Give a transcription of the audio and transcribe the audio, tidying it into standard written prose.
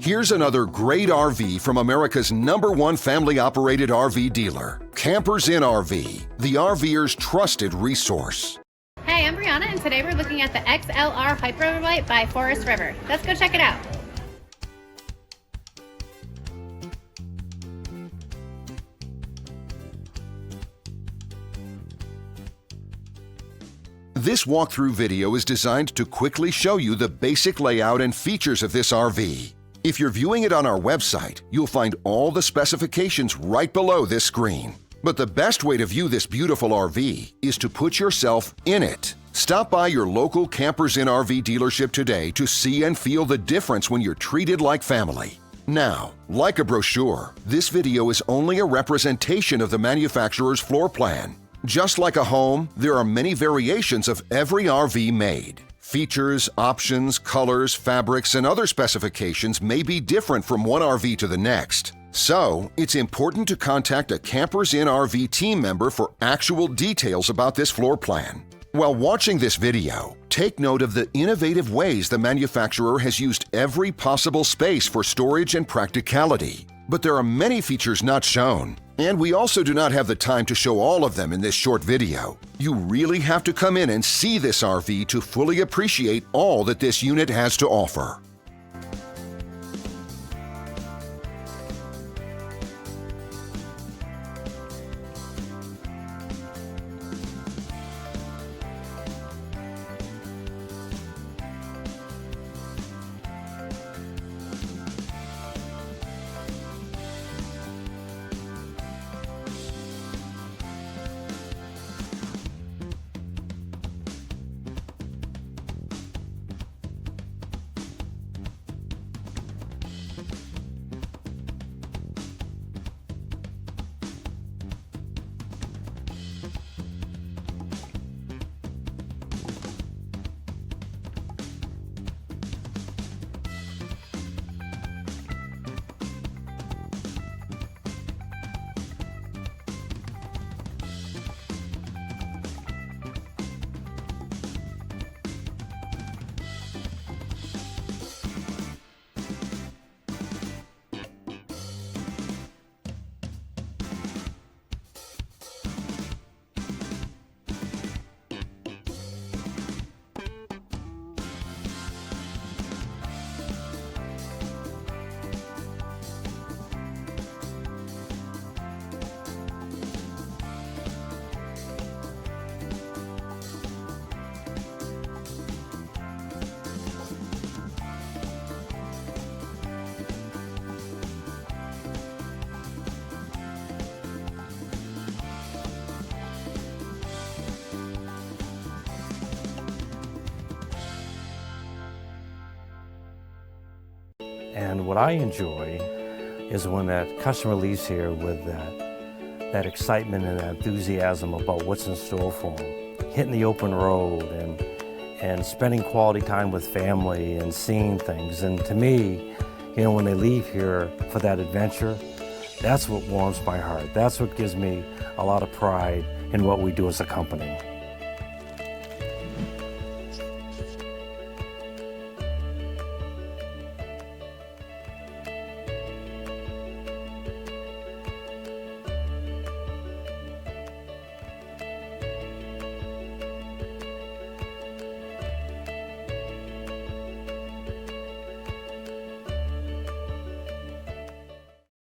Here's another great RV from America's #1 family-operated RV dealer, Campers Inn RV, the RVer's trusted resource. Hey, I'm Brianna, and today we're looking at the XLR Hyperlite by Forest River. Let's go check it out. This walkthrough video is designed to quickly show you the basic layout and features of this RV. If you're viewing it on our website, you'll find all the specifications right below this screen. But the best way to view this beautiful RV is to put yourself in it. Stop by your local Campers Inn RV dealership today to see and feel the difference when you're treated like family. Now, like a brochure, this video is only a representation of the manufacturer's floor plan. Just like a home, there are many variations of every RV made. Features, options, colors, fabrics, and other specifications may be different from one RV to the next. So, it's important to contact a Campers Inn RV team member for actual details about this floor plan. While watching this video, take note of the innovative ways the manufacturer has used every possible space for storage and practicality. But there are many features not shown, and we also do not have the time to show all of them in this short video. You really have to come in and see this RV to fully appreciate all that this unit has to offer. And what I enjoy is when that customer leaves here with that excitement and that enthusiasm about what's in store for them. Hitting the open road and spending quality time with family and seeing things. And to me, you know, when they leave here for that adventure, that's what warms my heart. That's what gives me a lot of pride in what we do as a company.